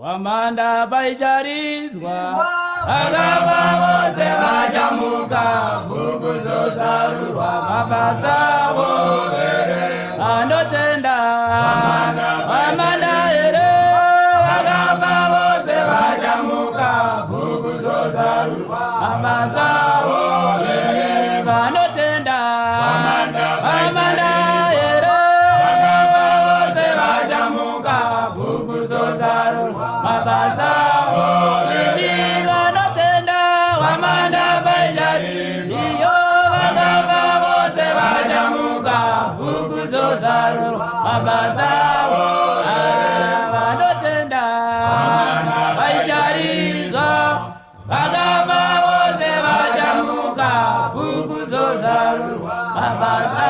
Wamanda baicharizwa Agaba vose vachamuka Bukuzo sarurwa mabasa vovere Andotenda Wamanda ere Agaba vose vachamuka Bukuzo sarurwa mabasa vovere Andotenda Wamanda ere Agaba vose vachamuka Bukuzo sarurwa mabasa vovere Andotenda Wamanda baicharizwa Agaba vose vachamuka Bukuzo sarurwa mabasa Andotenda baicharizwa Agaba vose vachamuka Bukuzo sarurwa mabasa